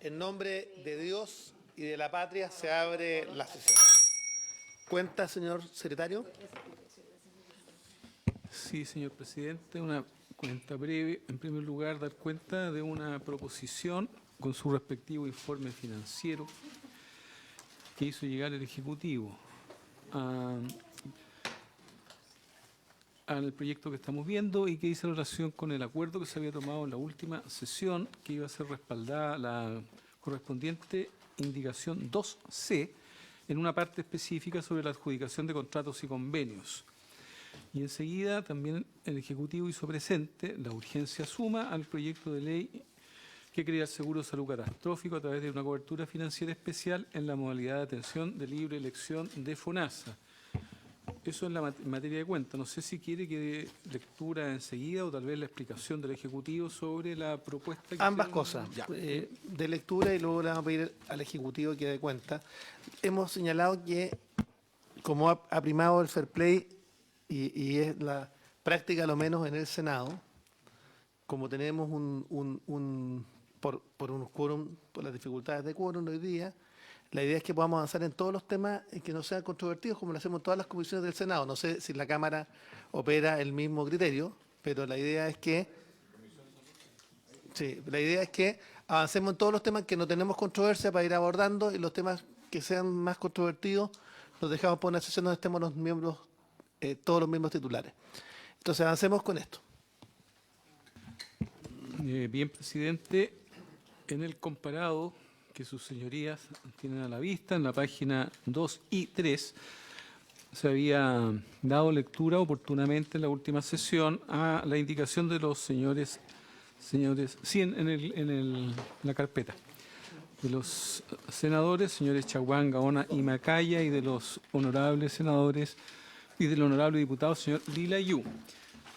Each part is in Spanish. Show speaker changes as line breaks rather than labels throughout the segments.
En nombre de Dios y de la patria se abre la sesión. ¿Cuenta, señor secretario?
Sí, señor presidente, una cuenta breve. En primer lugar, dar cuenta de una proposición con su respectivo informe financiero que hizo llegar el Ejecutivo al proyecto que estamos viendo y que hizo relación con el acuerdo que se había tomado en la última sesión, que iba a ser respaldada la correspondiente indicación 2C en una parte específica sobre la adjudicación de contratos y convenios. Y enseguida también el Ejecutivo hizo presente la urgencia suma al proyecto de ley que crea el seguro de salud catastrófico a través de una cobertura financiera especial en la modalidad de atención de libre elección de FONASA. Eso es la materia de cuenta. No sé si quiere que dé lectura enseguida o tal vez la explicación del Ejecutivo sobre la propuesta.
Ambas cosas, de lectura, y luego le vamos a pedir al Ejecutivo que dé cuenta. Hemos señalado que, como ha primado el fair play y es la práctica, lo menos en el Senado, como tenemos por unos quórum, por las dificultades de quórum hoy día, la idea es que podamos avanzar en todos los temas que no sean controvertidos, como lo hacemos en todas las comisiones del Senado. No sé si la Cámara opera el mismo criterio, pero la idea es que avancemos en todos los temas que no tenemos controversia para ir abordando, y los temas que sean más controvertidos los dejamos por una sesión donde estemos los miembros, todos los miembros titulares. Entonces avancemos con esto.
Bien, presidente, en el comparado que sus señorías tienen a la vista, en la página 2 y 3, se había dado lectura oportunamente en la última sesión a la indicación de los señores, sí, en la carpeta, de los senadores, señores Chaguán, Gaona y Macaya, y de los honorables senadores y del honorable diputado, señor Lilayú.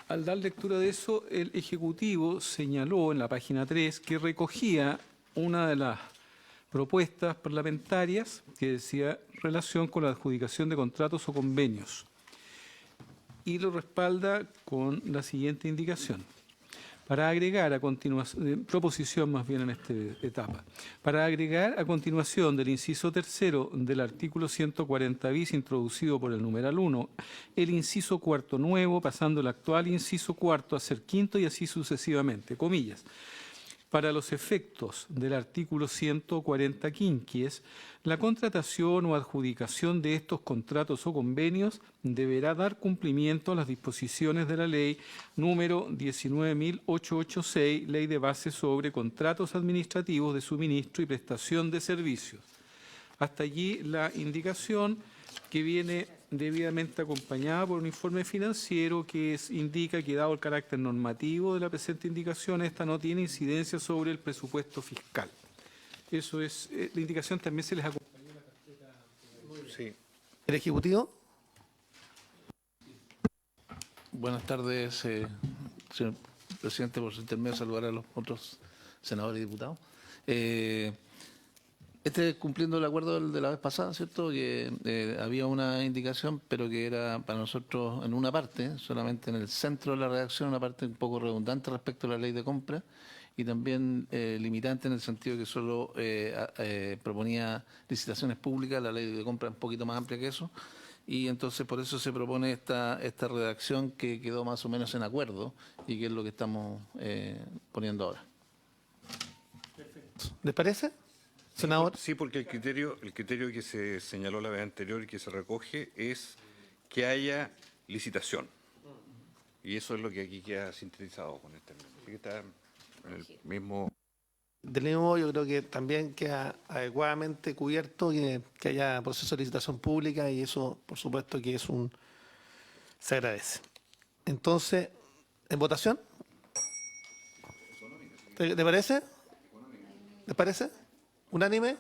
Al dar lectura de eso, el Ejecutivo señaló en la página 3 que recogía una de las propuestas parlamentarias que decía relación con la adjudicación de contratos o convenios, y lo respalda con la siguiente indicación. Para agregar a continuación, proposición más bien en esta etapa, para agregar a continuación del inciso tercero del artículo 140 bis introducido por el numeral 1, el inciso cuarto nuevo, pasando el actual inciso cuarto a ser quinto y así sucesivamente, comillas. Para los efectos del artículo 140 quinquies, la contratación o adjudicación de estos contratos o convenios deberá dar cumplimiento a las disposiciones de la ley número 19.886, Ley de Base sobre Contratos Administrativos de Suministro y Prestación de Servicios. Hasta allí la indicación, que viene debidamente acompañada por un informe financiero que indica que, dado el carácter normativo de la presente indicación, esta no tiene incidencia sobre el presupuesto fiscal. Eso es, la indicación también se les acompañó en la carpeta.
Sí. ¿El Ejecutivo?
Buenas tardes, señor presidente. Por su intermedio, saludar a los otros senadores y diputados. Cumpliendo el acuerdo de la vez pasada, ¿cierto? Que había una indicación, pero que era para nosotros en una parte, solamente en el centro de la redacción, una parte un poco redundante respecto a la ley de compra, y también limitante en el sentido que solo proponía licitaciones públicas. La ley de compra es un poquito más amplia que eso, y entonces por eso se propone esta redacción que quedó más o menos en acuerdo y que es lo que estamos poniendo ahora.
¿Les parece, senador?
Sí, porque el criterio que se señaló la vez anterior y que se recoge es que haya licitación. Y eso es lo que aquí queda sintetizado con este mismo. Así que está en el mismo.
Del mismo modo, yo creo que también queda adecuadamente cubierto que haya proceso de licitación pública, y eso, por supuesto, que se agradece. Entonces, ¿en votación? ¿Te parece? ¿Les parece? ¿Unánime?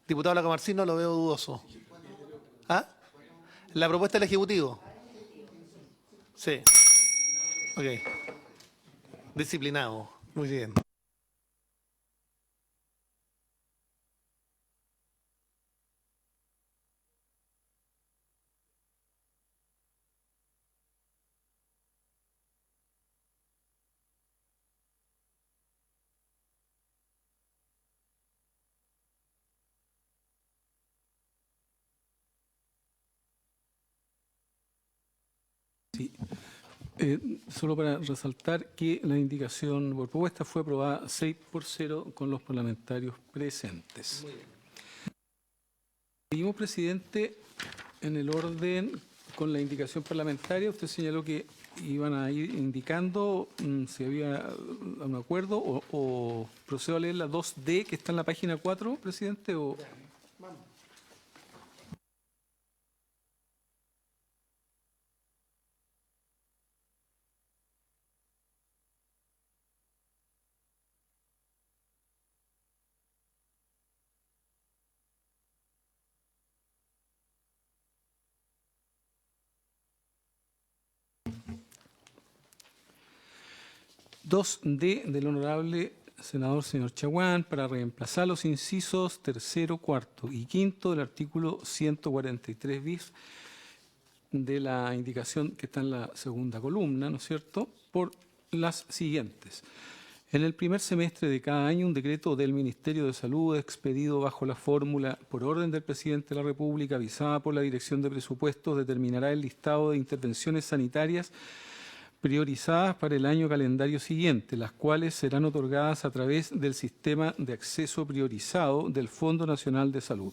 Diputado Lacomarcino, lo veo dudoso. ¿Ah? ¿La propuesta del Ejecutivo? Sí. Ok. Disciplinado. Muy bien.
Sí. Solo para resaltar que la indicación por propuesta fue aprobada 6-0 con los parlamentarios presentes. Seguimos, presidente, en el orden con la indicación parlamentaria. Usted señaló que iban a ir indicando si había un acuerdo o procedo a leer la 2D que está en la página 4, presidente. O... ...2D del honorable senador señor Chaguán para reemplazar los incisos tercero, cuarto y quinto del artículo 143 bis de la indicación que está en la segunda columna, ¿no es cierto?, por las siguientes. En el primer semestre de cada año, un decreto del Ministerio de Salud expedido bajo la fórmula por orden del Presidente de la República, avisada por la Dirección de Presupuestos, determinará el listado de intervenciones sanitarias priorizadas para el año calendario siguiente, las cuales serán otorgadas a través del sistema de acceso priorizado del Fondo Nacional de Salud.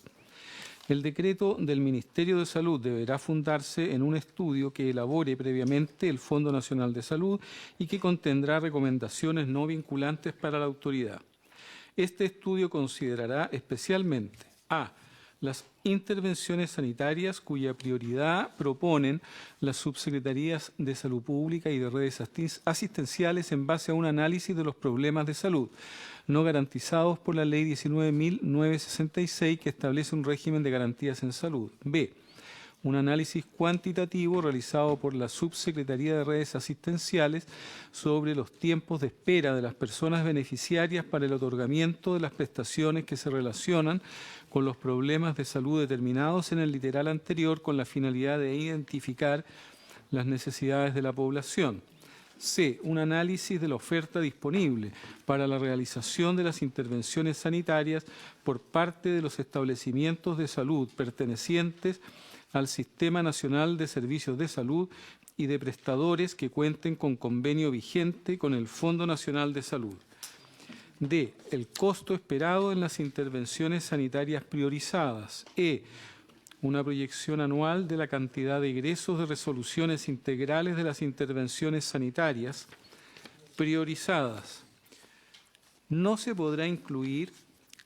El decreto del Ministerio de Salud deberá fundarse en un estudio que elabore previamente el Fondo Nacional de Salud y que contendrá recomendaciones no vinculantes para la autoridad. Este estudio considerará especialmente a las intervenciones sanitarias cuya prioridad proponen las subsecretarías de Salud Pública y de redes asistenciales en base a un análisis de los problemas de salud no garantizados por la Ley 19.966 que establece un régimen de garantías en salud. B. Un análisis cuantitativo realizado por la Subsecretaría de Redes Asistenciales sobre los tiempos de espera de las personas beneficiarias para el otorgamiento de las prestaciones que se relacionan con los problemas de salud determinados en el literal anterior con la finalidad de identificar las necesidades de la población. C. Un análisis de la oferta disponible para la realización de las intervenciones sanitarias por parte de los establecimientos de salud pertenecientes al Sistema Nacional de Servicios de Salud y de prestadores que cuenten con convenio vigente con el Fondo Nacional de Salud. D. El costo esperado en las intervenciones sanitarias priorizadas. E. Una proyección anual de la cantidad de egresos de resoluciones integrales de las intervenciones sanitarias priorizadas. No se podrá incluir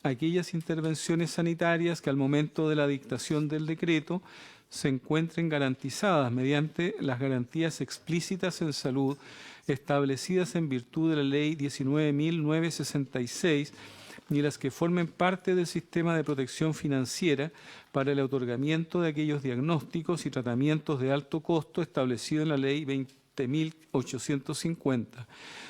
aquellas intervenciones sanitarias que al momento de la dictación del decreto se encuentren garantizadas mediante las garantías explícitas en salud establecidas en virtud de la Ley 19.966 ni las que formen parte del sistema de protección financiera para el otorgamiento de aquellos diagnósticos y tratamientos de alto costo establecido en la Ley 20.850.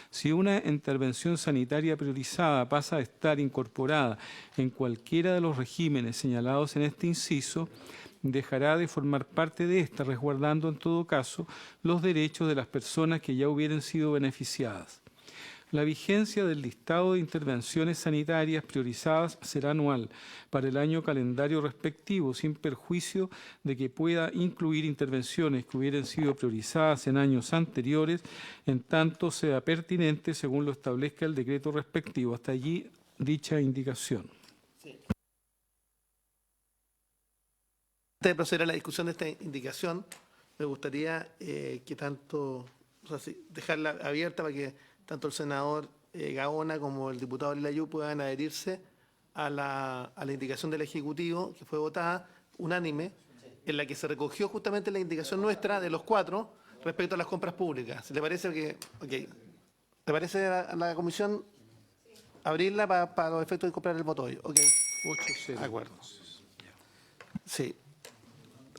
Si una intervención sanitaria priorizada pasa a estar incorporada en cualquiera de los regímenes señalados en este inciso, dejará de formar parte de esta, resguardando en todo caso los derechos de las personas que ya hubieran sido beneficiadas. La vigencia del listado de intervenciones sanitarias priorizadas será anual para el año calendario respectivo, sin perjuicio de que pueda incluir intervenciones que hubieran sido priorizadas en años anteriores, en tanto sea pertinente según lo establezca el decreto respectivo. Hasta allí dicha indicación.
Sí. Antes de proceder a la discusión de esta indicación, me gustaría dejarla abierta para que tanto el senador Gaona como el diputado Lilayú puedan adherirse a la indicación del Ejecutivo, que fue votada unánime, en la que se recogió justamente la indicación nuestra de los cuatro respecto a las compras públicas. ¿Le parece que, ¿le parece a la comisión abrirla para los efectos de comprar el voto hoy?
8-0.
De acuerdo. Sí.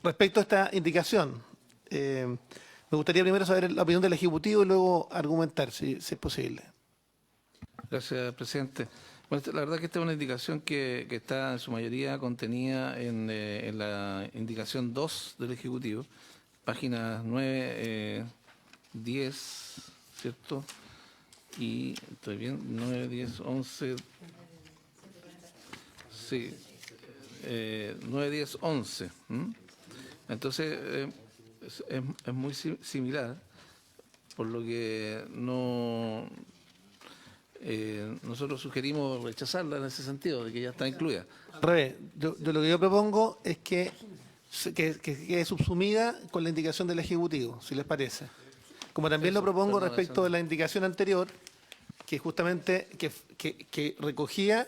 Respecto a esta indicación, me gustaría primero saber la opinión del Ejecutivo y luego argumentar, si es posible.
Gracias, presidente. Bueno, la verdad que esta es una indicación que está en su mayoría contenida en la indicación 2 del Ejecutivo, páginas 9, 10, ¿cierto? Y, ¿estoy bien? 9, 10, 11. Sí, 9, 10, 11. Entonces, es muy similar, por lo que no nosotros sugerimos rechazarla en ese sentido, de que ya está incluida.
Al revés, yo lo que yo propongo es que quede subsumida con la indicación del Ejecutivo, si les parece. Como también lo propongo
perdón,
respecto
eso no.
de la indicación anterior, que justamente que recogía,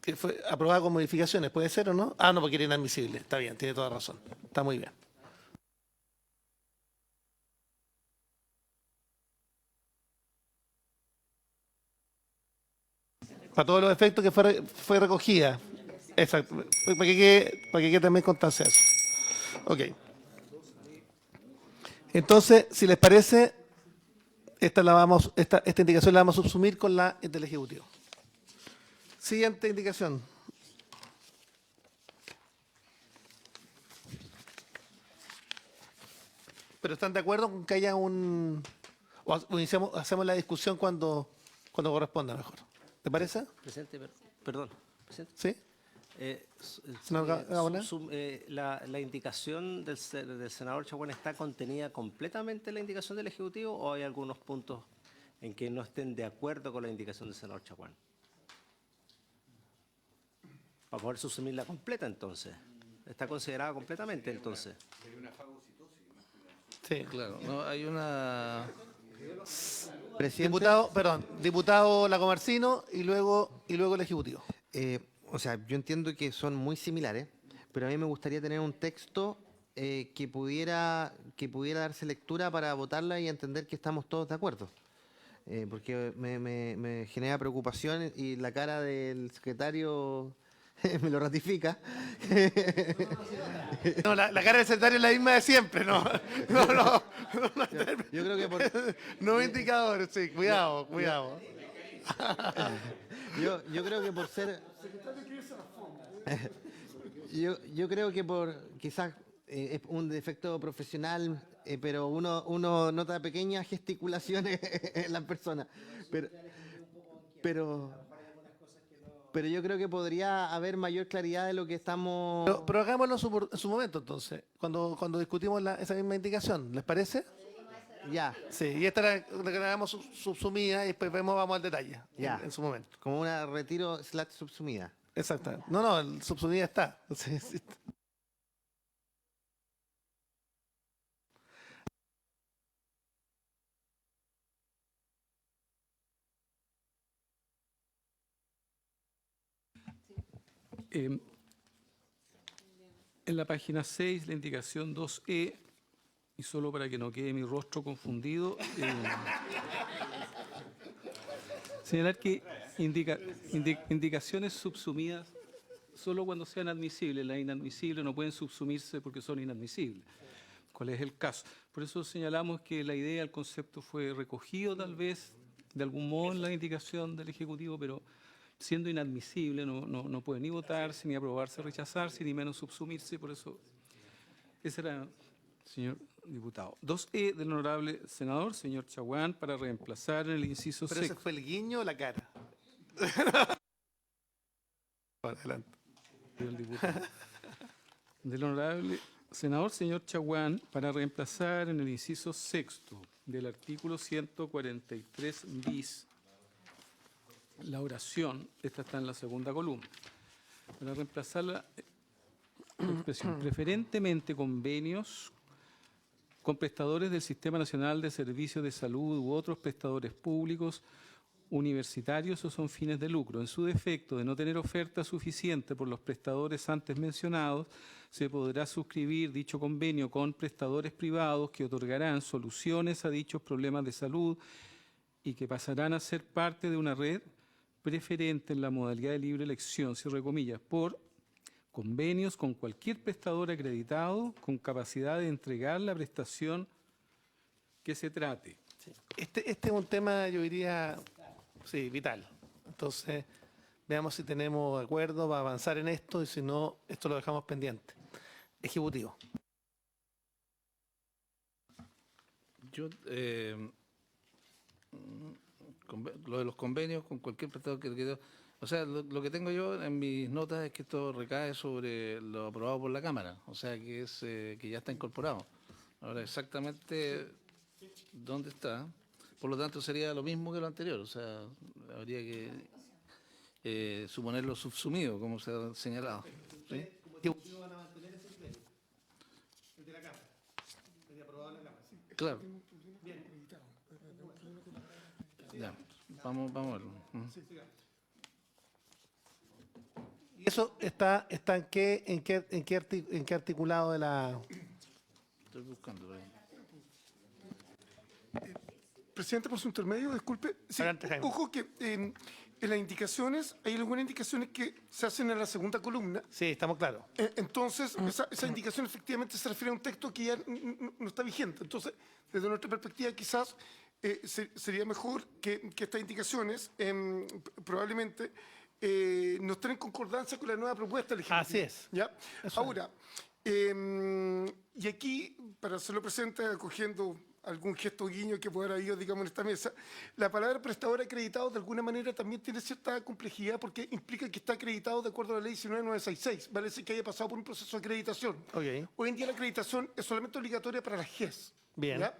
que fue aprobada con modificaciones, ¿puede ser o no? Ah, no, porque era inadmisible. Está bien, tiene toda razón. Está muy bien. Para todos los efectos que fue recogida. Exacto. Para que quede también constancia de eso. Ok. Entonces, si les parece, esta indicación la vamos a subsumir con la del Ejecutivo. Siguiente indicación. ¿Pero están de acuerdo con que haya o hacemos la discusión cuando corresponda mejor? ¿Te parece?
Presidente, perdón. Presidente.
¿Sí? Senador Gaona.
La indicación del senador Chaguán está contenida completamente en la indicación del Ejecutivo o hay algunos puntos en que no estén de acuerdo con la indicación del senador Chaguán? Para poder susumirla completa entonces. Está considerada completamente entonces.
Sí.
Claro, no hay una...
Presidente,
Diputado Lacomarcino y luego el Ejecutivo.
o sea, yo entiendo que son muy similares, pero a mí me gustaría tener un texto que pudiera darse lectura para votarla y entender que estamos todos de acuerdo. Porque me genera preocupación y la cara del secretario me lo ratifica.
No, la cara del secretario es la misma de siempre, ¿no? No.
Yo creo que
No indicadores, sí, cuidado.
yo creo que por ser yo creo que por quizás es un defecto profesional, pero uno nota pequeñas gesticulaciones en las personas, pero yo creo que podría haber mayor claridad de lo que estamos.
Pero hagámoslo en su momento, entonces, cuando discutimos esa misma indicación, ¿les parece?
Ya,
Sí, y esta la hagamos subsumida y después vamos al detalle
ya.
en su momento.
Como una retiro / subsumida.
Exactamente. No, el subsumida está. Sí.
En la página 6, la indicación 2E, y solo para que no quede mi rostro confundido, señalar que indicaciones subsumidas solo cuando sean admisibles. Las inadmisibles no pueden subsumirse porque son inadmisibles. ¿Cuál es el caso? Por eso señalamos que la idea, el concepto fue recogido tal vez de algún modo en la indicación del Ejecutivo, pero siendo inadmisible no puede ni votarse, ni aprobarse, rechazarse, ni menos subsumirse. Por eso, ese era, señor diputado. 2E del honorable senador, señor Chaguán, para reemplazar en el inciso
Pero ese
sexto.
fue el guiño o la cara. Adelante.
Del diputado. Del honorable senador, señor Chaguán, para reemplazar en el inciso sexto del artículo 143 bis la oración, esta está en la segunda columna, para reemplazar la expresión preferentemente convenios con prestadores del Sistema Nacional de Servicios de Salud u otros prestadores públicos, universitarios o son fines de lucro. En su defecto de no tener oferta suficiente por los prestadores antes mencionados, se podrá suscribir dicho convenio con prestadores privados que otorgarán soluciones a dichos problemas de salud y que pasarán a ser parte de una red preferente en la modalidad de libre elección, cierre comillas, por convenios con cualquier prestador acreditado con capacidad de entregar la prestación que se trate.
Este es un tema, yo diría, sí, vital. Entonces, veamos si tenemos acuerdo para avanzar en esto y si no, esto lo dejamos pendiente. Ejecutivo.
Yo, lo de los convenios con cualquier prestador que o sea, lo que tengo yo en mis notas es que esto recae sobre lo aprobado por la Cámara, o sea, que es que ya está incorporado. Ahora, exactamente dónde está, por lo tanto sería lo mismo que lo anterior, o sea, habría que suponerlo subsumido, como se ha señalado. ¿Sí?
van a mantener ese criterio, el de la Cámara, el de aprobado en la Cámara.
Claro. Ya, vamos a verlo.
¿Y eso está en qué articulado de la...?
Estoy buscando. Por ahí.
Presidente, por su intermedio, disculpe. Sí,
Adelante, Jaime.
ojo que en las indicaciones, hay algunas indicaciones que se hacen en la segunda columna.
Sí, estamos claros.
Entonces, esa indicación efectivamente se refiere a un texto que ya no está vigente. Entonces, desde nuestra perspectiva, quizás sería mejor que estas indicaciones probablemente no estén en concordancia con la nueva propuesta legislativa.
Así es.
¿Ya?
Eso
Ahora, y aquí, para hacerlo presente, acogiendo algún gesto guiño que pueda haber habido, digamos, en esta mesa, la palabra prestador acreditado de alguna manera también tiene cierta complejidad porque implica que está acreditado de acuerdo a la ley 19966, vale decir que haya pasado por un proceso de acreditación.
Ok.
Hoy en día la acreditación es solamente obligatoria para las GES.
Bien.
¿Ya?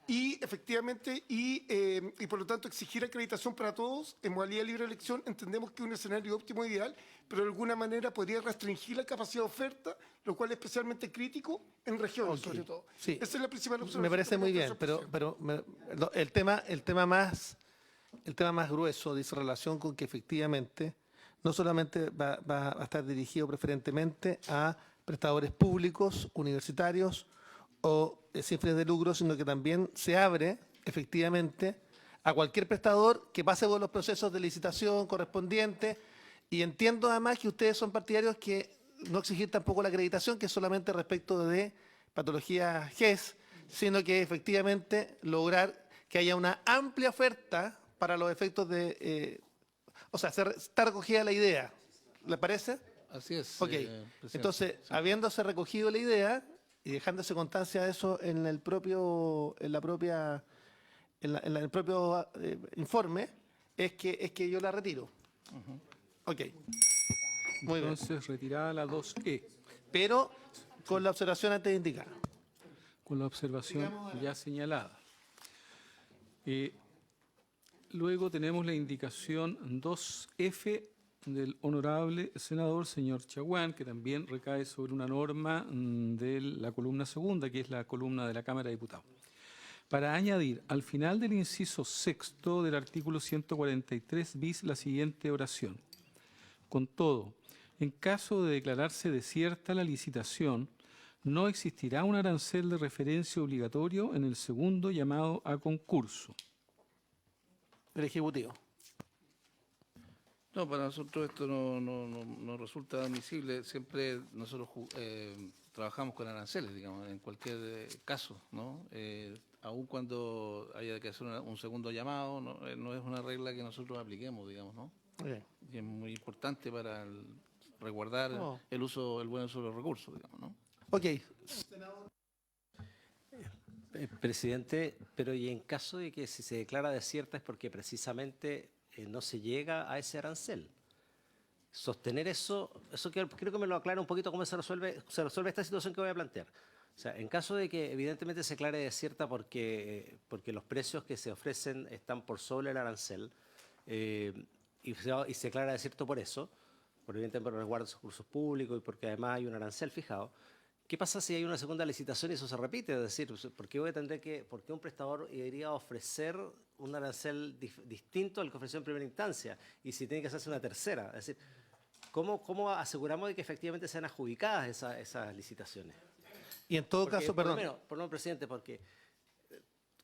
Y efectivamente, y por lo tanto exigir acreditación para todos en modalidad de libre elección entendemos que es un escenario óptimo e ideal, pero de alguna manera podría restringir la capacidad de oferta, lo cual es especialmente crítico en regiones,
Ok.
sobre todo.
Sí.
Esa es la principal observación.
Me parece
que
muy
tenemos que
bien,
hacer,
pero
presidente.
el tema más grueso dice relación con que efectivamente no solamente va a estar dirigido preferentemente a prestadores públicos, universitarios o sin fines de lucro, sino que también se abre efectivamente a cualquier prestador que pase por los procesos de licitación correspondientes. Y entiendo además que ustedes son partidarios que no exigir tampoco la acreditación, que es solamente respecto de patologías GES, sino que efectivamente lograr que haya una amplia oferta para los efectos de... o sea, está recogida la idea. ¿Le parece?
Así es.
Ok.
Presidente.
Entonces,
Sí.
habiéndose recogido la idea y dejándose constancia de eso en el propio informe, es que yo la retiro. Ok. Muy bien.
Entonces, retirada la 2E,
Pero con la observación antes indicada.
con la observación ya señalada. Luego tenemos la indicación 2F del honorable senador señor Chaguán, que también recae sobre una norma de la columna segunda, que es la columna de la Cámara de Diputados. Para añadir al final del inciso sexto del artículo 143 bis la siguiente oración. Con todo, en caso de declararse desierta la licitación, no existirá un arancel de referencia obligatorio en el segundo llamado a concurso.
El Ejecutivo.
No, para nosotros esto no resulta admisible. Siempre nosotros trabajamos con aranceles, digamos, en cualquier caso, ¿no? Aun cuando haya que hacer un segundo llamado, no es una regla que nosotros apliquemos, digamos, ¿no?
Ok.
Y es muy importante para resguardar
No.
el buen uso de los recursos, digamos, ¿no?
Ok.
Presidente, pero y en caso de que si se declara desierta es porque precisamente no se llega a ese arancel. Sostener eso creo que me lo aclara un poquito cómo se resuelve esta situación que voy a plantear. O sea, en caso de que evidentemente se declare desierta porque los precios que se ofrecen están por sobre el arancel y se declara desierto por eso, evidentemente por el resguardo de los recursos públicos y porque además hay un arancel fijado. ¿Qué pasa si hay una segunda licitación y eso se repite? Es decir, ¿por qué un prestador iría a ofrecer un arancel distinto al que ofreció en primera instancia? Y si tiene que hacerse una tercera. Es decir, ¿cómo aseguramos de que efectivamente sean adjudicadas esas licitaciones?
Y en todo
Porque,
caso,
por lo
perdón.
menos, presidente, porque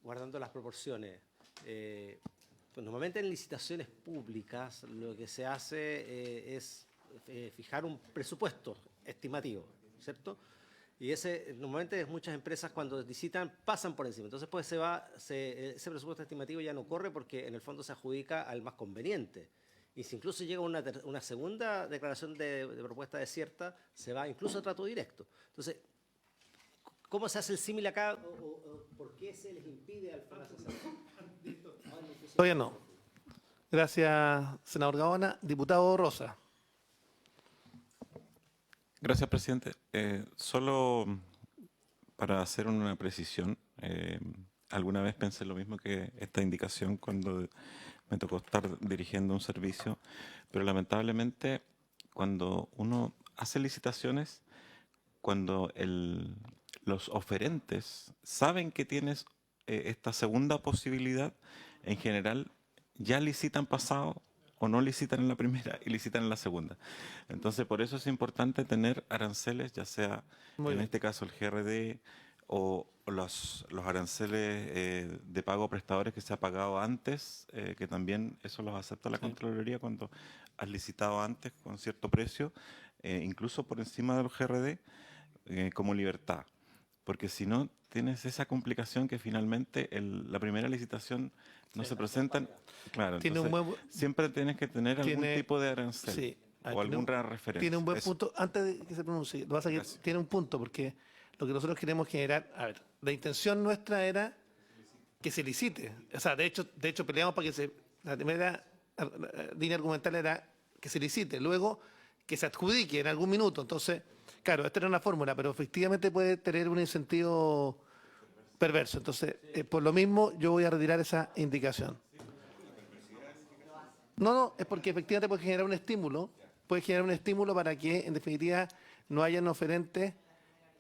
guardando las proporciones, pues normalmente en licitaciones públicas lo que se hace es fijar un presupuesto estimativo, ¿cierto? Y normalmente muchas empresas cuando licitan pasan por encima. Entonces pues ese presupuesto estimativo ya no corre porque en el fondo se adjudica al más conveniente. Y si incluso llega una segunda declaración de propuesta desierta, se va incluso a trato directo. Entonces, ¿cómo se hace el símil acá? ¿O por qué se les impide al FONASA hacerlo?
Todavía no. Gracias, senador Gaona. Diputado Rosa.
Gracias, presidente. Solo para hacer una precisión. Alguna vez pensé lo mismo que esta indicación cuando me tocó estar dirigiendo un servicio, pero lamentablemente cuando uno hace licitaciones, cuando los oferentes saben que tienes esta segunda posibilidad, en general ya licitan pasado o no licitan en la primera y licitan en la segunda. Entonces, por eso es importante tener aranceles, ya sea
Muy
en
bien.
este caso el GRD o los aranceles de pago a prestadores que se ha pagado antes, que también eso los acepta la Contraloría cuando has licitado antes con cierto precio, incluso por encima de los GRD, como libertad. Porque si no, tienes esa complicación que finalmente la primera licitación no se presentan. Claro,
Tiene un
entonces
buen,
siempre tienes que tener algún
tiene-
tipo de arancel
sí,
o alguna referencia.
tiene un buen
Eso.
punto. Antes de que se pronuncie, lo que pasa es que
Gracias.
tiene un punto, porque lo que nosotros queremos generar, a ver, la intención nuestra era que se licite. O sea, de hecho peleamos para que la primera línea argumental era que se licite, luego que se adjudique en algún minuto. Entonces, claro, esta era una fórmula, pero efectivamente puede tener un incentivo perverso. Entonces, por lo mismo, yo voy a retirar esa indicación. No, es porque efectivamente puede generar un estímulo para que, en definitiva, no hayan oferentes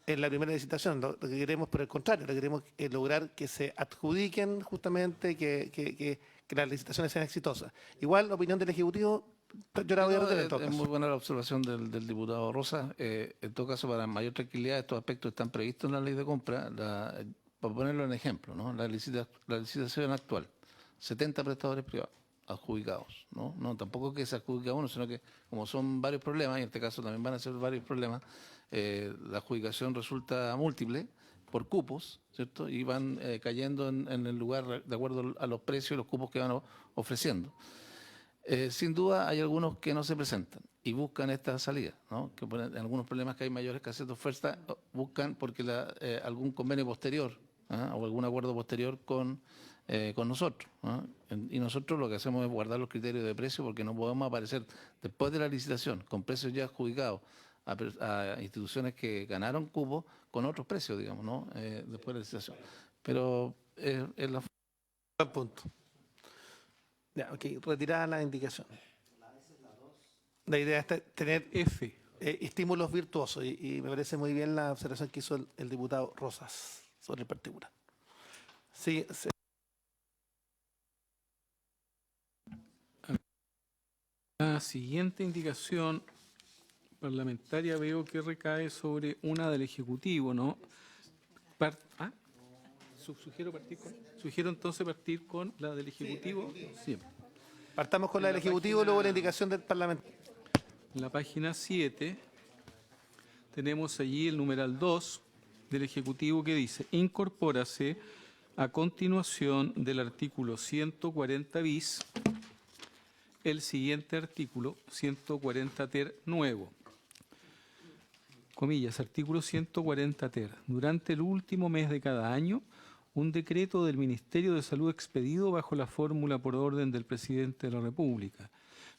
en la primera licitación. Lo que queremos, por el contrario, lo que queremos es lograr que se adjudiquen justamente, que las licitaciones sean exitosas. Igual, la opinión del Ejecutivo, yo la voy a
No,
retirar en todo
es
caso.
muy buena la observación del diputado Rosa. En todo caso, para mayor tranquilidad, estos aspectos están previstos en la ley de compra. Para ponerlo en ejemplo, ¿no? La licitación actual, 70 prestadores privados adjudicados, ¿no? No, tampoco que se adjudica uno, sino que como son varios problemas, y en este caso también van a ser varios problemas, la adjudicación resulta múltiple por cupos, ¿cierto? Y van cayendo en el lugar de acuerdo a los precios y los cupos que van ofreciendo. Sin duda hay algunos que no se presentan y buscan esta salida, ¿no? Que en algunos problemas que hay mayor escasez de oferta, buscan porque algún convenio posterior, ¿ah? O algún acuerdo posterior con nosotros, ¿ah? Y nosotros lo que hacemos es guardar los criterios de precio porque no podemos aparecer después de la licitación con precios ya adjudicados a instituciones que ganaron cupos con otros precios, digamos, ¿no? Después de la licitación. Pero es la
Buen punto. Ya, ok, retirada la indicación. La idea es tener
F.
estímulos virtuosos y me parece muy bien la observación que hizo el diputado Rosas sobre el particular. Sí,
La siguiente indicación parlamentaria veo que recae sobre una del Ejecutivo, ¿no? Sugiero entonces partir con la del Ejecutivo. Sí.
partamos con la del Ejecutivo, luego la indicación del Parlamento.
En la página 7 tenemos allí el numeral 2 del Ejecutivo que dice: incorpórase a continuación del artículo 140 bis el siguiente artículo 140 ter nuevo. Comillas, artículo 140 ter. Durante el último mes de cada año, un decreto del Ministerio de Salud expedido bajo la fórmula por orden del Presidente de la República,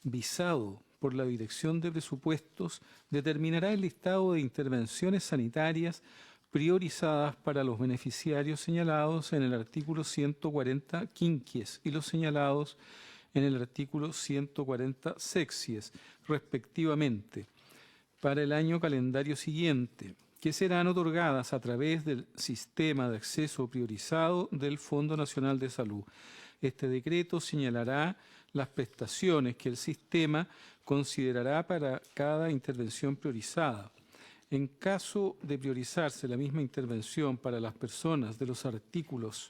visado por la Dirección de Presupuestos, determinará el listado de intervenciones sanitarias priorizadas para los beneficiarios señalados en el artículo 140 quinquies y los señalados en el artículo 140 sexies, respectivamente, para el año calendario siguiente, que serán otorgadas a través del sistema de acceso priorizado del Fondo Nacional de Salud. Este decreto señalará las prestaciones que el sistema considerará para cada intervención priorizada. En caso de priorizarse la misma intervención para las personas de los artículos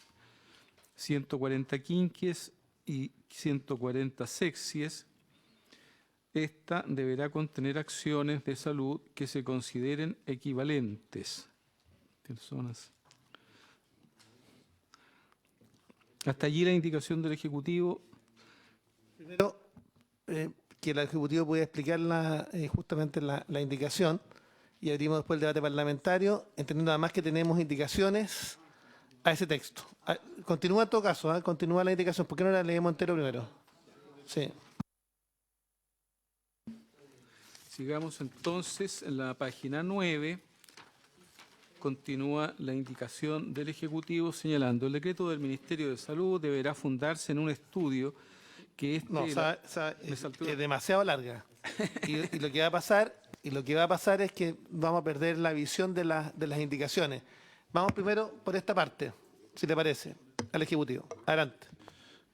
140 quinquies y 140 sexies, esta deberá contener acciones de salud que se consideren equivalentes. Personas. Hasta allí la indicación del Ejecutivo.
Primero, que el Ejecutivo pueda explicar justamente la indicación y abrimos después el debate parlamentario, entendiendo además que tenemos indicaciones a ese texto. Continúa en todo caso, continúa la indicación. ¿Por qué no la leemos entero primero? Sí.
Sigamos entonces en la página 9 continúa la indicación del Ejecutivo señalando: el decreto del Ministerio de Salud deberá fundarse en un estudio que
No,
me saltó.
es demasiado larga. Y lo que va a pasar es que vamos a perder la visión de las indicaciones. Vamos primero por esta parte, si te parece, al Ejecutivo. Adelante.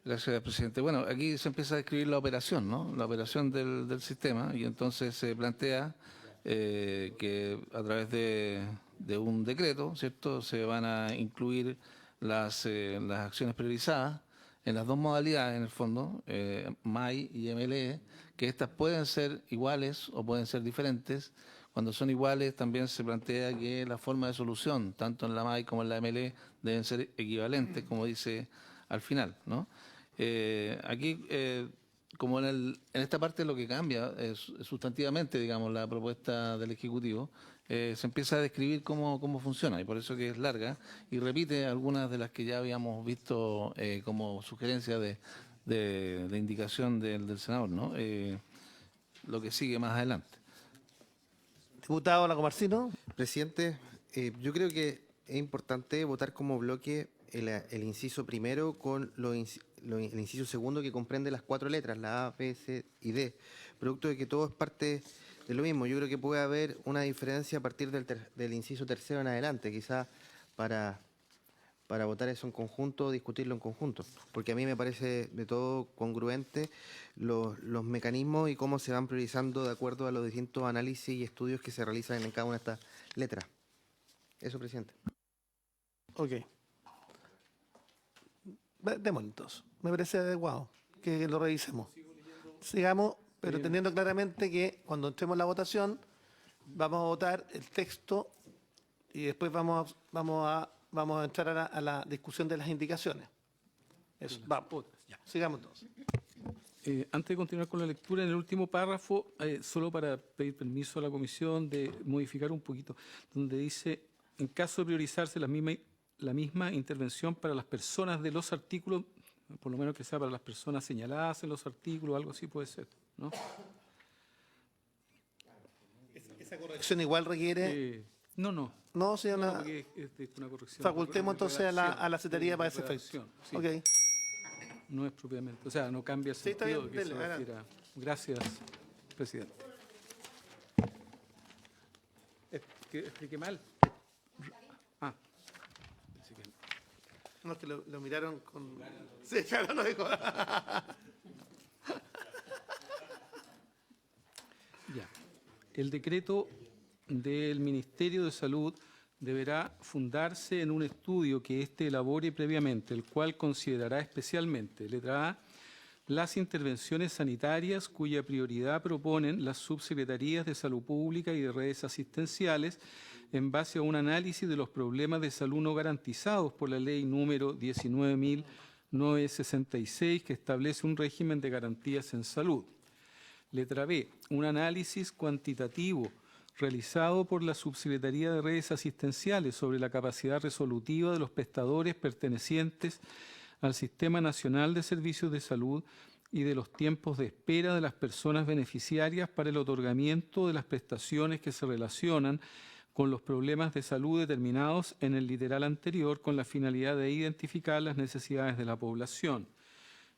Gracias, presidente. Bueno, aquí se empieza a describir la operación, ¿no? La operación del sistema, y entonces se plantea que a través de un decreto, ¿cierto?, se van a incluir las acciones priorizadas en las dos modalidades, en el fondo, MAI y MLE, que estas pueden ser iguales o pueden ser diferentes. Cuando son iguales, también se plantea que la forma de solución, tanto en la MAI como en la MLE, deben ser equivalentes, como dice al final, ¿no? Aquí, como en esta parte lo que cambia es sustantivamente, digamos, la propuesta del Ejecutivo, se empieza a describir cómo funciona, y por eso que es larga, y repite algunas de las que ya habíamos visto como sugerencia de indicación del senador, ¿no? Lo que sigue más adelante.
Diputado Lacomarcino.
Presidente, yo creo que es importante votar como bloque el inciso primero con el inciso segundo, que comprende las 4 letras, la A, B, C y D, producto de que todo es parte de lo mismo. Yo creo que puede haber una diferencia a partir del inciso tercero en adelante, quizás para votar eso en conjunto, discutirlo en conjunto, porque a mí me parece de todo congruente los mecanismos y cómo se van priorizando de acuerdo a los distintos análisis y estudios que se realizan en cada una de estas letras. Eso, presidente.
Ok. Démosle entonces. Me parece adecuado que lo revisemos. Sigamos, pero teniendo claramente que cuando entremos en la votación vamos a votar el texto y después vamos a entrar a la discusión de las indicaciones. Eso, vamos. Sigamos entonces.
Antes de continuar con la lectura, en el último párrafo, solo para pedir permiso a la comisión de modificar un poquito, donde dice: en caso de priorizarse la misma intervención para las personas de los artículos, por lo menos que sea para las personas señaladas en los artículos, algo así puede ser, ¿no?
Esa corrección igual requiere...
No,
No, señor,
no, porque es una corrección.
facultemos entonces a la Secretaría para ese efecto.
Sí.
Ok.
No es propiamente, o sea, no cambia el
Sí, está
sentido
bien,
que se
dele,
refiere a. Gracias, presidente. Expliqué mal. Ah. Pensé que...
No, es que lo miraron con... Sí, claro, lo dijo.
Ya. El decreto del Ministerio de Salud deberá fundarse en un estudio que éste elabore previamente, el cual considerará especialmente, letra A, las intervenciones sanitarias cuya prioridad proponen las subsecretarías de Salud Pública y de redes asistenciales en base a un análisis de los problemas de salud no garantizados por la ley número 19.966, que establece un régimen de garantías en salud. Letra B, un análisis cuantitativo realizado por la Subsecretaría de Redes Asistenciales sobre la capacidad resolutiva de los prestadores pertenecientes al Sistema Nacional de Servicios de Salud y de los tiempos de espera de las personas beneficiarias para el otorgamiento de las prestaciones que se relacionan con los problemas de salud determinados en el literal anterior, con la finalidad de identificar las necesidades de la población.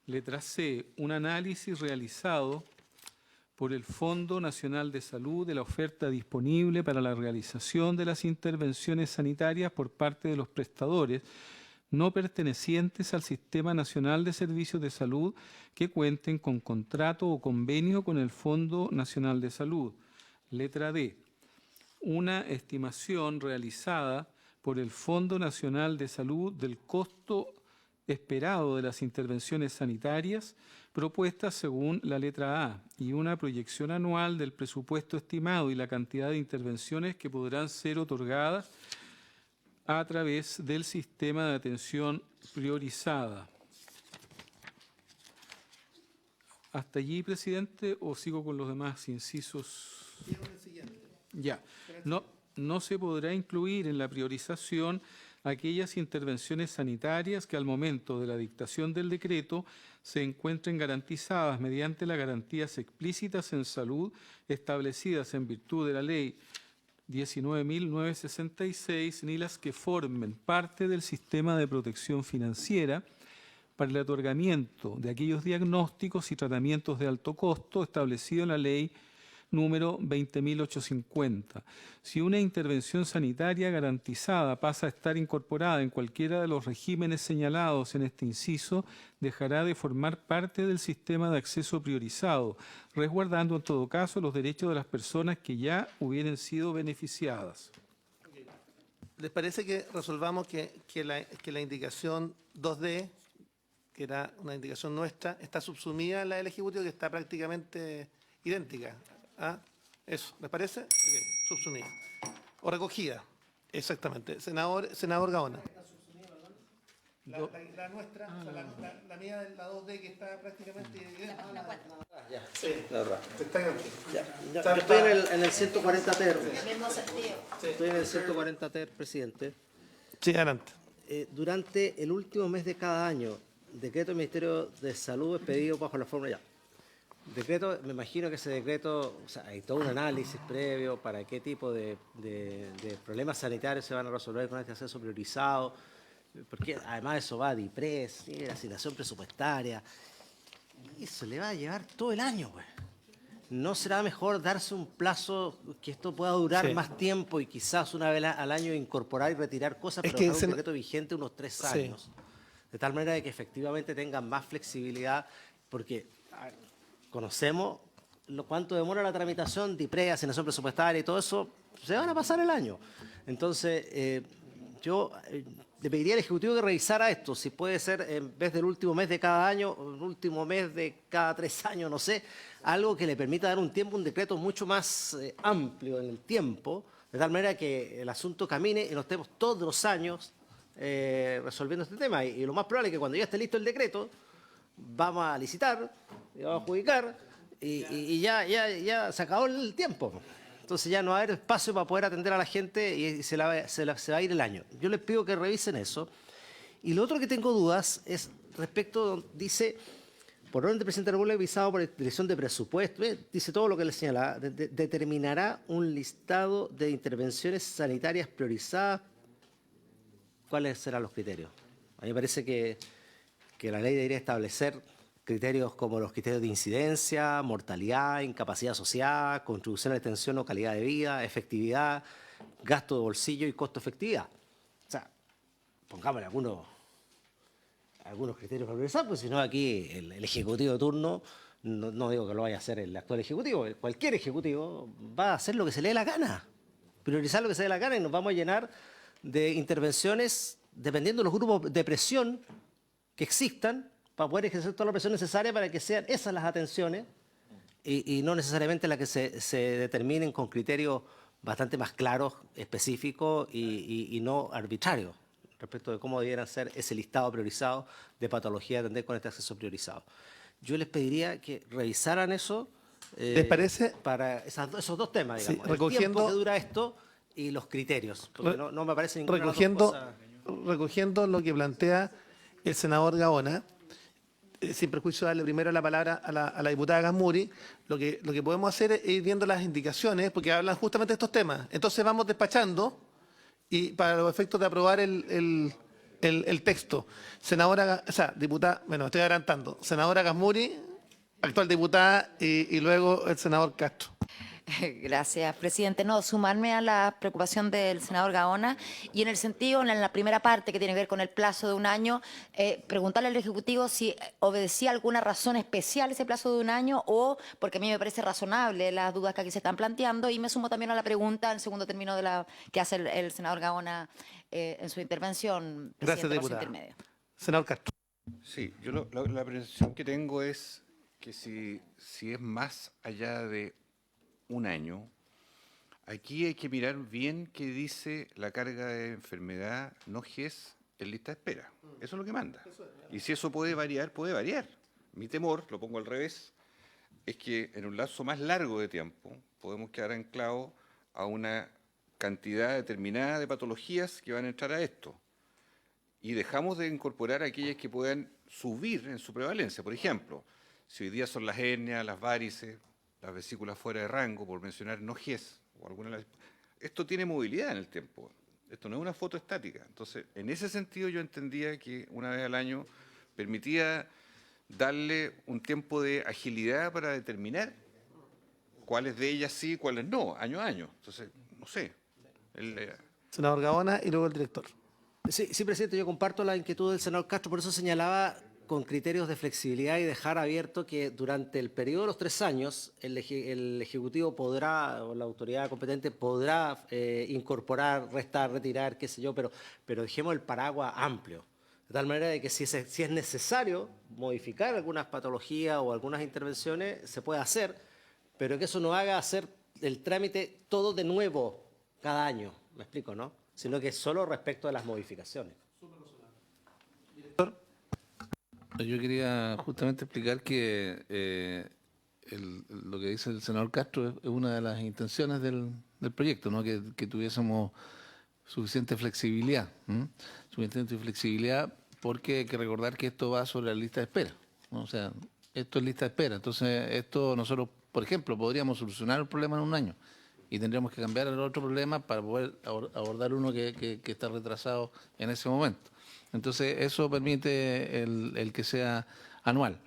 Letra C, un análisis realizado por el Fondo Nacional de Salud de la oferta disponible para la realización de las intervenciones sanitarias por parte de los prestadores no pertenecientes al Sistema Nacional de Servicios de Salud que cuenten con contrato o convenio con el Fondo Nacional de Salud. Letra D, una estimación realizada por el Fondo Nacional de Salud del costo esperado de las intervenciones sanitarias propuestas según la letra A y una proyección anual del presupuesto estimado y la cantidad de intervenciones que podrán ser otorgadas a través del sistema de atención priorizada. ¿Hasta allí, presidente, o sigo con los demás incisos? Ya. No se podrá incluir en la priorización aquellas intervenciones sanitarias que al momento de la dictación del decreto se encuentren garantizadas mediante las garantías explícitas en salud establecidas en virtud de la Ley 19.966, ni las que formen parte del sistema de protección financiera para el otorgamiento de aquellos diagnósticos y tratamientos de alto costo establecido en la ley número 20.850. Si una intervención sanitaria garantizada pasa a estar incorporada en cualquiera de los regímenes señalados en este inciso, dejará de formar parte del sistema de acceso priorizado, resguardando en todo caso los derechos de las personas que ya hubieran sido beneficiadas.
¿Les parece que resolvamos que la indicación 2D, que era una indicación nuestra, está subsumida en la del Ejecutivo, que está prácticamente idéntica? ¿Ah? Eso, ¿les parece? Ok, subsumida. O recogida, exactamente. Senador Gaona. La nuestra, o sea, la mía es la 2D, que está prácticamente idéntica. Sí, está aquí.
Yo estoy en el 140 ter. Estoy en el 140 ter, presidente.
Sí, adelante.
Durante el último mes de cada año, decreto del Ministerio de Salud es pedido bajo la fórmula ya. Decreto, me imagino que ese decreto, o sea, hay todo un análisis previo para qué tipo de problemas sanitarios se van a resolver con este acceso priorizado, porque además eso va de IPRES, ¿sí? La asignación presupuestaria, y eso le va a llevar todo el año, pues. ¿No será mejor darse un plazo que esto pueda durar
Sí.
más tiempo y quizás una vez al año incorporar y retirar cosas,
Es
pero
que
dejar un decreto vigente unos 3
Sí.
años? De tal manera de que efectivamente tengan más flexibilidad, porque conocemos cuánto demora la tramitación de IPREA, asignación presupuestaria y todo eso, se van a pasar el año. Entonces, yo le pediría al Ejecutivo que revisara esto, si puede ser en vez del último mes de cada año, o el último mes de cada 3 años, no sé, algo que le permita dar un tiempo, un decreto mucho más amplio en el tiempo, de tal manera que el asunto camine y no estemos todos los años resolviendo este tema. Y lo más probable es que cuando ya esté listo el decreto, vamos a licitar, y vamos a adjudicar, y ya se acabó el tiempo. Entonces ya no va a haber espacio para poder atender a la gente y se va a ir el año. Yo les pido que revisen eso. Y lo otro que tengo dudas es respecto, dice, por orden del presidente de la República, visado por la Dirección de Presupuesto, dice todo lo que le señala, determinará un listado de intervenciones sanitarias priorizadas. ¿Cuáles serán los criterios? A mí me parece que la ley debería establecer criterios como los criterios de incidencia, mortalidad, incapacidad asociada, contribución a la extensión o calidad de vida, efectividad, gasto de bolsillo y costo-efectividad. O sea, pongámosle algunos criterios para priorizar, pues si no aquí el Ejecutivo de turno, no digo que lo vaya a hacer el actual Ejecutivo, cualquier Ejecutivo va a hacer lo que se le dé la gana, priorizar lo que se le dé la gana y nos vamos a llenar de intervenciones dependiendo de los grupos de presión que existan para poder ejercer toda la presión necesaria para que sean esas las atenciones y no necesariamente las que se determinen con criterios bastante más claros, específicos y no arbitrarios respecto de cómo debieran ser ese listado priorizado de patología a atender con este acceso priorizado. Yo les pediría que revisaran eso.
¿Les parece?
Para esos dos temas,
Sí,
digamos. El tiempo que dura esto y los criterios, porque no me parece ninguna de las dos cosas.
Recogiendo lo que plantea el senador Gaona, sin perjuicio de darle primero la palabra a la diputada Gasmuri, lo que podemos hacer es ir viendo las indicaciones, porque hablan justamente de estos temas. Entonces vamos despachando y para los efectos de aprobar el texto. Senadora, o sea, diputada, bueno, estoy adelantando. Senadora Gasmuri, actual diputada, y luego el senador Castro.
Gracias, presidente. No, sumarme a la preocupación del senador Gaona y en el sentido, en la primera parte que tiene que ver con el plazo de un año, preguntarle al Ejecutivo si obedecía alguna razón especial ese plazo de un año o porque a mí me parece razonable las dudas que aquí se están planteando y me sumo también a la pregunta en segundo término que hace el senador Gaona en su intervención.
Gracias, diputada. Senador Castro.
Sí, yo la apreciación que tengo es que si es más allá de un año, aquí hay que mirar bien qué dice la carga de enfermedad no GES en lista de espera. Eso es lo que manda. Y si eso puede variar, puede variar. Mi temor, lo pongo al revés, es que en un lapso más largo de tiempo podemos quedar anclados a una cantidad determinada de patologías que van a entrar a esto. Y dejamos de incorporar aquellas que puedan subir en su prevalencia. Por ejemplo, si hoy día son las hernias, las varices, las vesículas fuera de rango, por mencionar no GES, o alguna de las, esto tiene movilidad en el tiempo. Esto no es una foto estática. Entonces, en ese sentido yo entendía que una vez al año permitía darle un tiempo de agilidad para determinar cuáles de ellas sí, cuáles no, año a año. Entonces, no sé.
Senador Gaona y luego el director.
Sí, sí, presidente, yo comparto la inquietud del senador Castro, por eso señalaba con criterios de flexibilidad y dejar abierto que durante el periodo de los 3 años el Ejecutivo podrá, o la autoridad competente podrá incorporar, restar, retirar, qué sé yo, pero dejemos el paraguas amplio. De tal manera de que si es necesario modificar algunas patologías o algunas intervenciones, se puede hacer, pero que eso no haga hacer el trámite todo de nuevo cada año, ¿me explico, no? Sino que solo respecto de las modificaciones.
Yo quería justamente explicar que lo que dice el senador Castro es una de las intenciones del proyecto, ¿no? Que tuviésemos suficiente flexibilidad. Suficiente flexibilidad porque hay que recordar que esto va sobre la lista de espera, ¿no? O sea, esto es lista de espera. Entonces, esto nosotros, por ejemplo, podríamos solucionar un problema en un año y tendríamos que cambiar el otro problema para poder abordar uno que está retrasado en ese momento. Entonces, eso permite el que sea anual.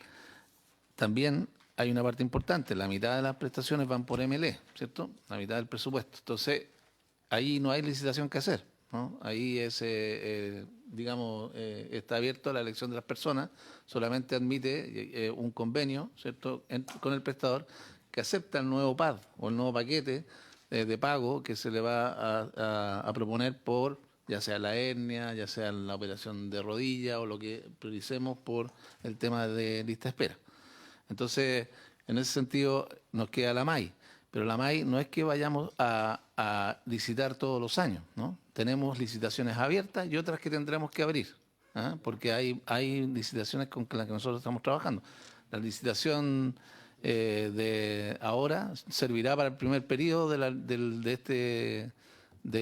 También hay una parte importante, la mitad de las prestaciones van por MLE, ¿cierto? La mitad del presupuesto. Entonces, ahí no hay licitación que hacer, ¿no? Ahí está abierto a la elección de las personas, solamente admite un convenio, ¿cierto?, con el prestador que acepta el nuevo PAD o el nuevo paquete de pago que se le va a proponer por, ya sea la hernia, ya sea la operación de rodilla o lo que prioricemos por el tema de lista de espera. Entonces, en ese sentido, nos queda la MAI. Pero la MAI no es que vayamos a licitar todos los años, ¿no? Tenemos licitaciones abiertas y otras que tendremos que abrir, ¿ah? Porque hay licitaciones con las que nosotros estamos trabajando. La licitación de ahora servirá para el primer periodo de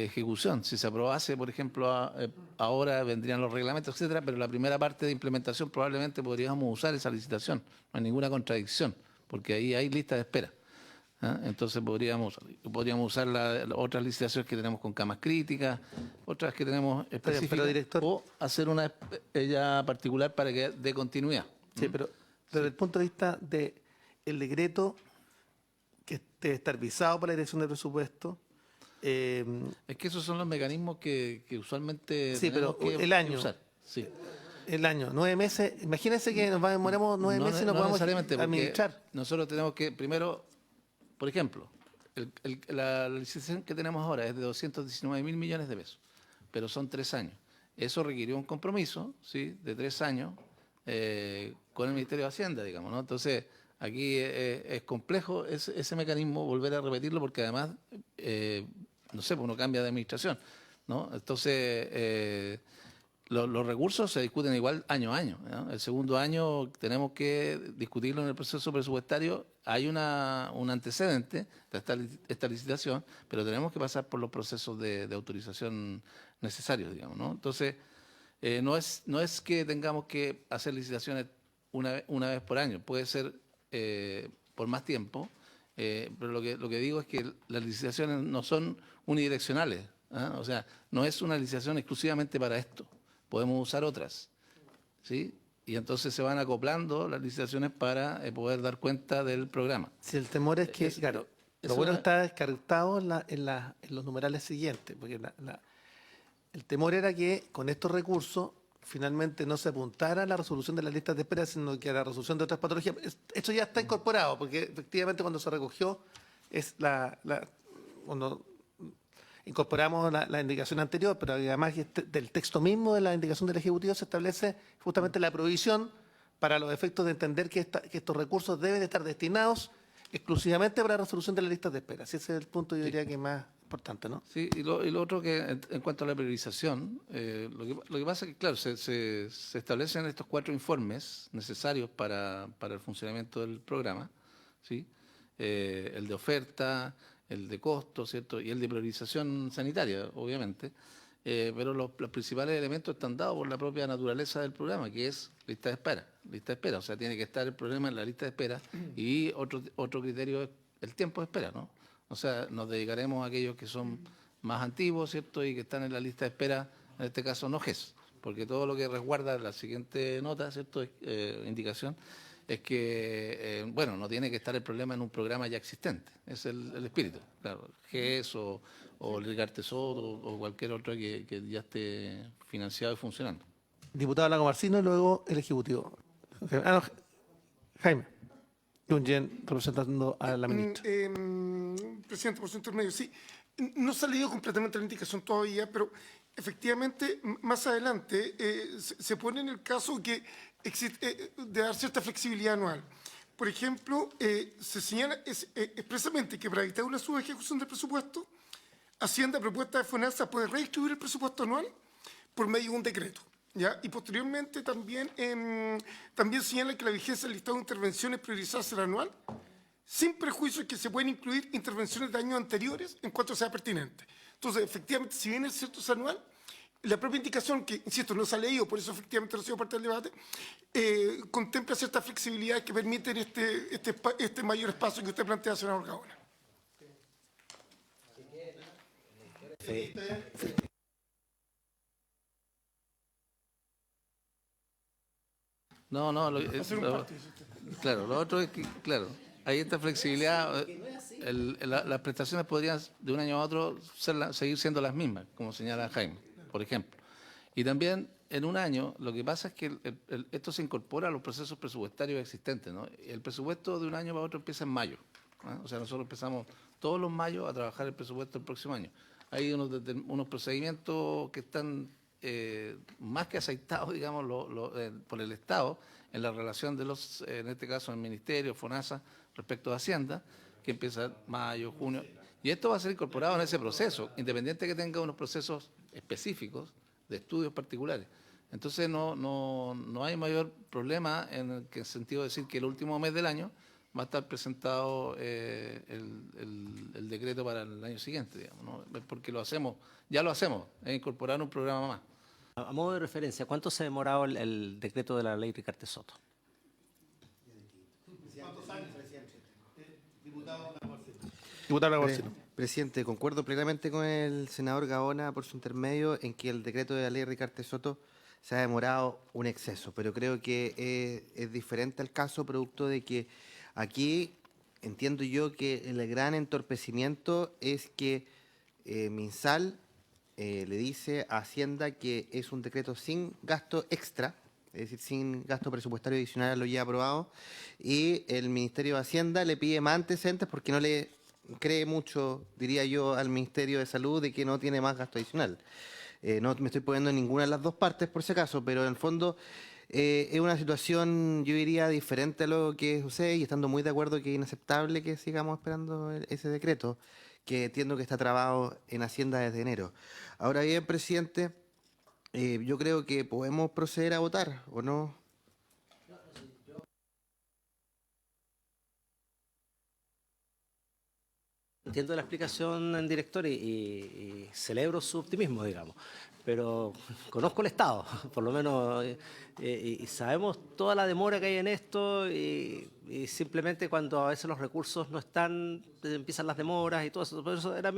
ejecución. Si se aprobase, por ejemplo, ahora vendrían los reglamentos, etcétera, pero la primera parte de implementación probablemente podríamos usar esa licitación. No hay ninguna contradicción, porque ahí hay lista de espera. ¿Ah? Entonces podríamos usar las otras licitaciones que tenemos con camas críticas, otras que tenemos específicas,
pero, director,
o hacer una ya particular para que dé continuidad.
Sí, pero desde el punto de vista del decreto que esté estar visado por la dirección de presupuesto.
Es que esos son los mecanismos que usualmente
sí,
tenemos
pero
que
el año.
usar. Sí.
El año, 9 meses. Imagínense que nos demoremos 9 meses y no podemos
necesariamente, porque
administrar.
nosotros tenemos que, primero, por ejemplo, la licitación que tenemos ahora es de 219.000 millones de pesos, pero son 3 años. Eso requirió un compromiso, ¿sí?, de 3 años con el Ministerio de Hacienda, digamos, ¿no? Entonces, aquí es complejo ese mecanismo, volver a repetirlo, porque además, no sé, pues uno cambia de administración, ¿no? Entonces, los recursos se discuten igual año a año, ¿no? El segundo año tenemos que discutirlo en el proceso presupuestario. Hay un antecedente de esta licitación, pero tenemos que pasar por los procesos de autorización necesarios, digamos, ¿no? Entonces, no es que tengamos que hacer licitaciones una vez por año, puede ser por más tiempo, pero lo que digo es que las licitaciones no son unidireccionales, ¿ah? O sea, no es una licitación exclusivamente para esto. Podemos usar otras, ¿sí? Y entonces se van acoplando las licitaciones para poder dar cuenta del programa.
Si el temor es que, claro, lo bueno está descartado en los numerales siguientes, porque el temor era que con estos recursos finalmente no se apuntara a la resolución de las listas de espera, sino que a la resolución de otras patologías. Esto ya está incorporado, porque efectivamente cuando se recogió es cuando incorporamos la indicación anterior, pero además del texto mismo de la indicación del Ejecutivo se establece justamente la prohibición para los efectos de entender que estos recursos deben estar destinados exclusivamente para la resolución de las listas de espera. Ese es el punto, yo diría, que más importante, ¿no?
Sí, y lo otro que en cuanto a la priorización, lo que pasa es que, claro, se establecen estos 4 informes necesarios para el funcionamiento del programa, ¿sí? El de oferta, el de costo, ¿cierto?, y el de priorización sanitaria, obviamente, pero los principales elementos están dados por la propia naturaleza del programa, que es lista de espera, o sea, tiene que estar el programa en la lista de espera, y otro criterio es el tiempo de espera, ¿no? O sea, nos dedicaremos a aquellos que son más antiguos, ¿cierto? Y que están en la lista de espera, en este caso no GES, porque todo lo que resguarda la siguiente nota, ¿cierto? Indicación, es que, bueno, no tiene que estar el problema en un programa ya existente, es el espíritu, claro, GES o el Rigarte Soto o cualquier otro que ya esté financiado y funcionando.
Diputado Lago Marcino y luego el Ejecutivo. Jaime Yungen, representando a la ministra.
Presidente, por su intermedio, sí. No se ha leído completamente la indicación todavía, pero efectivamente más adelante se pone en el caso que existe, de dar cierta flexibilidad anual. Por ejemplo, se señala expresamente que para evitar una subejecución del presupuesto, Hacienda, propuesta de FONASA, puede redistribuir el presupuesto anual por medio de un decreto. ¿Ya? Y posteriormente también señala que la vigencia del listado de intervenciones priorizadas será anual, sin prejuicio que se pueden incluir intervenciones de años anteriores en cuanto sea pertinente. Entonces, efectivamente, si bien es cierto es anual, la propia indicación, que, insisto, no se ha leído, por eso efectivamente no ha sido parte del debate, contempla ciertas flexibilidades que permiten este mayor espacio que usted plantea, senador Gaona.
No, claro, lo otro es que, claro, hay esta flexibilidad, las prestaciones podrían de un año a otro seguir siendo las mismas, como señala Jaime, por ejemplo. Y también en un año, lo que pasa es que esto se incorpora a los procesos presupuestarios existentes, ¿no? El presupuesto de un año para otro empieza en mayo, ¿no? O sea, nosotros empezamos todos los mayos a trabajar el presupuesto del próximo año. Hay unos procedimientos que están más que aceitados, digamos, por el Estado en la relación de los, en este caso, el Ministerio, FONASA, respecto a Hacienda, que empieza mayo, junio. Y esto va a ser incorporado en ese proceso, independiente que tenga unos procesos específicos de estudios particulares. Entonces no hay mayor problema en el sentido de decir que el último mes del año va a estar presentado el decreto para el año siguiente, digamos, ¿no? Porque ya lo hacemos, es incorporar un programa más.
A modo de referencia, ¿cuánto se ha demorado el decreto de la ley Rigarte Soto?
Diputado Garcino.
Presidente, concuerdo plenamente con el senador Gaona por su intermedio en que el decreto de la ley Rigarte Soto se ha demorado un exceso, pero creo que es diferente al caso producto de que aquí entiendo yo que el gran entorpecimiento es que MinSal le dice a Hacienda que es un decreto sin gasto extra, es decir, sin gasto presupuestario adicional a lo ya aprobado, y el Ministerio de Hacienda le pide más antecedentes porque no le cree mucho, diría yo, al Ministerio de Salud de que no tiene más gasto adicional. No me estoy poniendo en ninguna de las dos partes por si acaso, pero en el fondo es una situación, yo diría, diferente a lo que sucede y estando muy de acuerdo que es inaceptable que sigamos esperando ese decreto, que entiendo que está trabado en Hacienda desde enero. Ahora bien, presidente, yo creo que podemos proceder a votar, ¿o no?
Entiendo la explicación en director y celebro su optimismo, digamos, pero conozco el Estado, por lo menos, y sabemos toda la demora que hay en esto y simplemente cuando a veces los recursos no están, empiezan las demoras y todo eso. Por eso era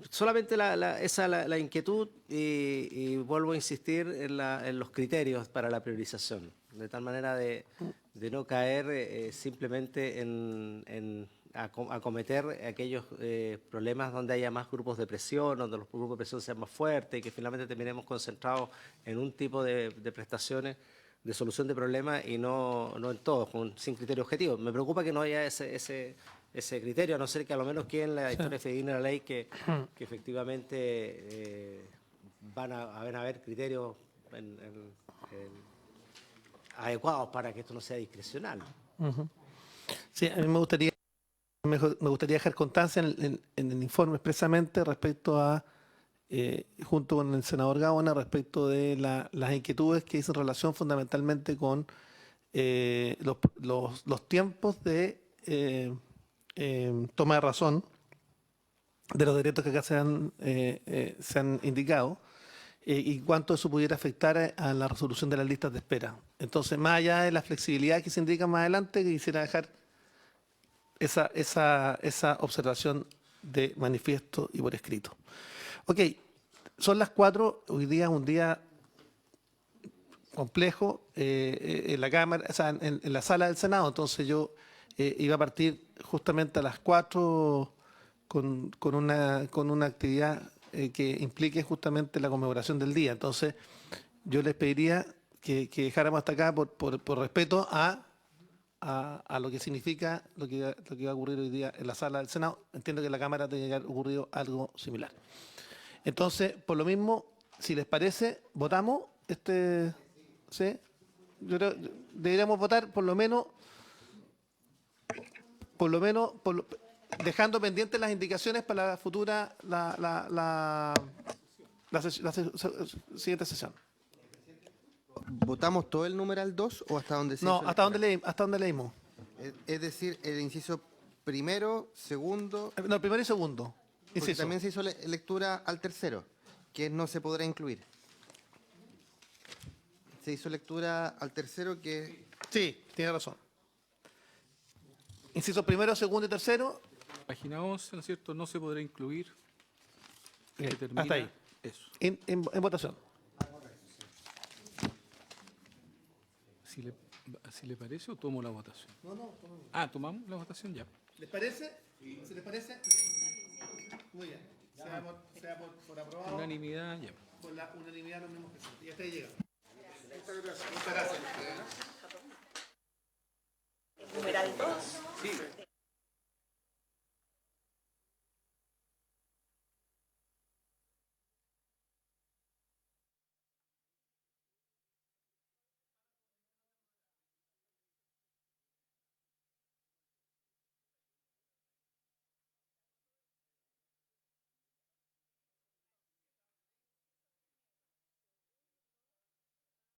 solamente la inquietud y vuelvo a insistir en los criterios para la priorización, de tal manera de no caer simplemente en acometer aquellos problemas donde haya más grupos de presión, donde los grupos de presión sean más fuertes y que finalmente terminemos concentrados en un tipo de prestaciones de solución de problemas y no en todos, sin criterio objetivo. Me preocupa que no haya ese criterio, a no ser que a lo menos quede en la historia fidedigna de la ley que efectivamente van a haber criterios adecuados para que esto no sea discrecional.
Sí, a mí me gustaría dejar constancia en el informe expresamente respecto a, junto con el senador Gaona, respecto de las inquietudes que dicen relación fundamentalmente con los tiempos de toma de razón de los decretos que acá se han indicado y cuánto eso pudiera afectar a la resolución de las listas de espera. Entonces, más allá de la flexibilidad que se indica más adelante, quisiera dejar esa observación de manifiesto y por escrito. Ok, son las 4, hoy día es un día complejo en la Cámara, o sea, en la sala del Senado, entonces yo iba a partir justamente a las 4 con una actividad que implique justamente la conmemoración del día. Entonces, yo les pediría que dejáramos hasta acá por respeto a lo que significa lo que va a ocurrir hoy día en la sala del Senado. Entiendo que en la Cámara tiene que haber ocurrido algo similar. Entonces, por lo mismo, si les parece, votamos ¿sí? Yo creo que deberíamos votar por lo menos dejando pendientes las indicaciones para la futura, la siguiente sesión.
¿Votamos todo el numeral 2 o hasta donde se
No,
hizo
hasta
lectura?
donde leímos.
Es decir, el inciso primero, segundo,
No, primero y segundo.
porque
Inciso.
también se hizo lectura al tercero, que no se podrá incluir. Se hizo lectura al tercero que...
Sí, tiene razón. Inciso primero, segundo y tercero.
Página 11, ¿no es cierto? No se podrá incluir.
Bien,
Que termina
hasta ahí.
Eso.
En votación.
Si le parece o tomo la votación. No, tomamos la votación ya.
¿Les parece? ¿Se les parece? Muy bien. Sea por aprobado.
Unanimidad ya.
Por la unanimidad de los mismos presentes. Y hasta ahí llega. Muchas gracias.
Numeral 2.
Sí.